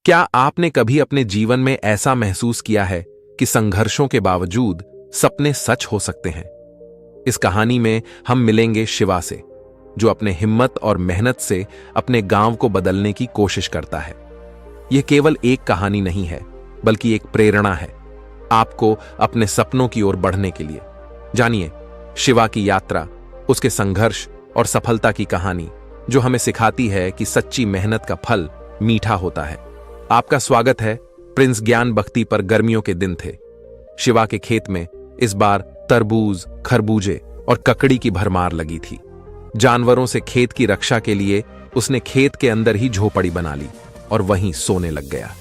क्या आपने कभी अपने जीवन में ऐसा महसूस किया है कि संघर्षों के बावजूद सपने सच हो सकते हैं? इस कहानी में हम मिलेंगे शिवा से, जो अपने हिम्मत और मेहनत से अपने गांव को बदलने की कोशिश करता है। यह केवल एक कहानी नहीं है, बल्कि एक प्रेरणा है आपको अपने सपनों की ओर बढ़ने के लिए। जानिए शिवा की यात्रा, उसके संघर्ष और सफलता की कहानी, जो हमें सिखाती है कि सच्ची मेहनत का फल मीठा होता है। आपका स्वागत है प्रिंस ज्ञान भक्ति पर। गर्मियों के दिन थे। शिवा के खेत में इस बार तरबूज, खरबूजे और ककड़ी की भरमार लगी थी। जानवरों से खेत की रक्षा के लिए उसने खेत के अंदर ही झोपड़ी बना ली और वहीं सोने लग गया।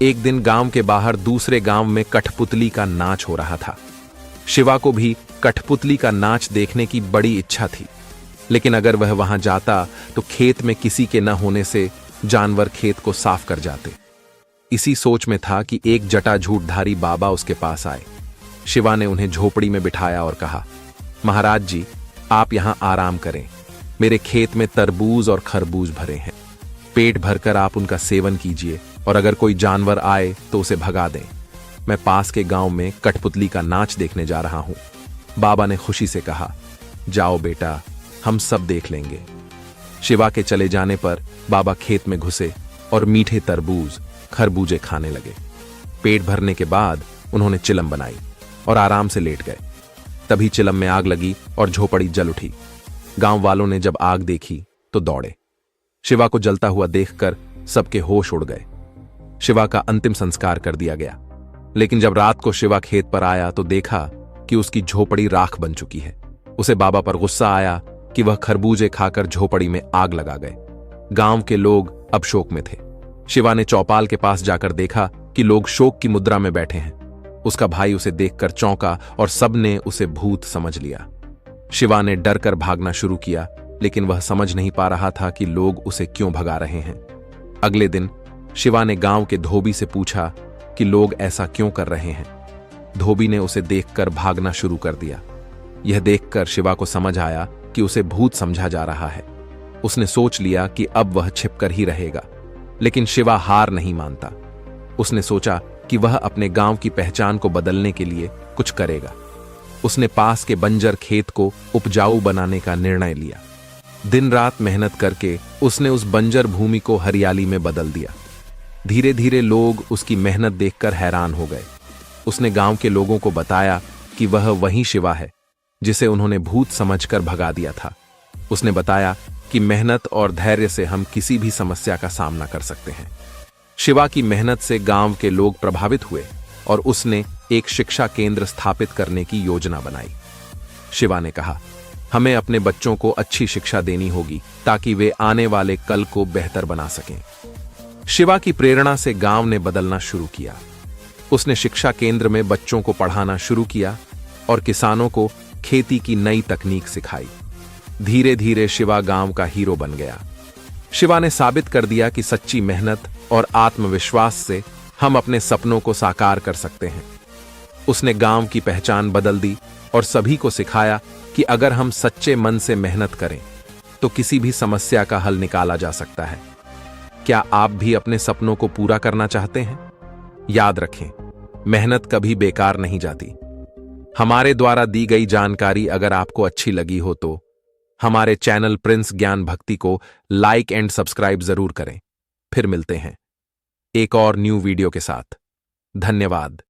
एक दिन गांव के बाहर दूसरे गांव में कठपुतली का नाच हो रहा था। शिवा को भी कठपुतली का नाच देखने की बड़ी इच्छा थी, लेकिन अगर वह वहां जाता तो खेत में किसी के न होने से जानवर खेत को साफ कर जाते। इसी सोच में था कि एक जटाझूठधारी बाबा उसके पास आए। शिवा ने उन्हें झोपड़ी में बिठाया और कहा, महाराज जी, आप यहां आराम करें। मेरे खेत में तरबूज और खरबूज भरे हैं। पेट भरकर आप उनका सेवन कीजिए और अगर कोई जानवर आए तो उसे भगा दें। मैं पास के गांव में कठपुतली का नाच देखने जा रहा हूं। बाबा ने खुशी से कहा, जाओ बेटा, हम सब देख लेंगे। शिवा के चले जाने पर बाबा खेत में घुसे और मीठे तरबूज, खरबूजे खाने लगे। पेट भरने के बाद उन्होंने चिलम बनाई और आराम से लेट गए। तभी चिलम में आग लगी और झोपड़ी जल उठी। गांव वालों ने जब आग देखी तो दौड़े। शिवा को जलता हुआ देखकर सबके होश उड़ गए। शिवा का अंतिम संस्कार कर दिया गया। लेकिन जब रात को शिवा खेत पर आया तो देखा कि उसकी झोपड़ी राख बन चुकी है। उसे बाबा पर गुस्सा आया कि वह खरबूजे खाकर झोपड़ी में आग लगा गए। गांव के लोग अब शोक में थे। शिवा ने चौपाल के पास जाकर देखा कि लोग शोक की मुद्रा में बैठे हैं। उसका भाई उसे देखकर चौंका और सबने उसे भूत समझ लिया। शिवा ने डर कर भागना शुरू किया, लेकिन वह समझ नहीं पा रहा था कि लोग उसे क्यों भगा रहे हैं। अगले दिन शिवा ने गांव के धोबी से पूछा कि लोग ऐसा क्यों कर रहे हैं। धोबी ने उसे देखकर भागना शुरू कर दिया। यह देखकर शिवा को समझ आया कि उसे भूत समझा जा रहा है। उसने सोच लिया कि अब वह छिपकर ही रहेगा, लेकिन शिवा हार नहीं मानता। उसने सोचा कि वह अपने गांव की पहचान को बदलने के लिए कुछ करेगा। उसने पास के बंजर खेत को उपजाऊ बनाने का निर्णय लिया। दिन रात मेहनत करके उसने उस बंजर भूमि को हरियाली में बदल दिया। धीरे धीरे लोग उसकी मेहनत देखकर हैरान हो गए। उसने गांव के लोगों को बताया कि वह वही शिवा है जिसे उन्होंने भूत समझकर भगा दिया था। उसने बताया कि मेहनत और धैर्य से हम किसी भी समस्या का सामना कर सकते हैं। शिवा की मेहनत से गांव के लोग प्रभावित हुए और उसने एक शिक्षा केंद्र स्थापित करने की योजना बनाई। शिवा ने कहा, हमें अपने बच्चों को अच्छी शिक्षा देनी होगी ताकि वे आने वाले कल को बेहतर बना सकें। शिवा की प्रेरणा से गांव ने बदलना शुरू किया। उसने शिक्षा केंद्र में बच्चों को पढ़ाना शुरू किया और किसानों को खेती की नई तकनीक सिखाई। धीरे धीरे शिवा गांव का हीरो बन गया। शिवा ने साबित कर दिया कि सच्ची मेहनत और आत्मविश्वास से हम अपने सपनों को साकार कर सकते हैं। उसने गांव की पहचान बदल दी और सभी को सिखाया कि अगर हम सच्चे मन से मेहनत करें तो किसी भी समस्या का हल निकाला जा सकता है। क्या आप भी अपने सपनों को पूरा करना चाहते हैं? याद रखें, मेहनत कभी बेकार नहीं जाती। हमारे द्वारा दी गई जानकारी अगर आपको अच्छी लगी हो तो हमारे चैनल प्रिंस ज्ञान भक्ति को लाइक एंड सब्सक्राइब जरूर करें। फिर मिलते हैं एक और न्यू वीडियो के साथ। धन्यवाद।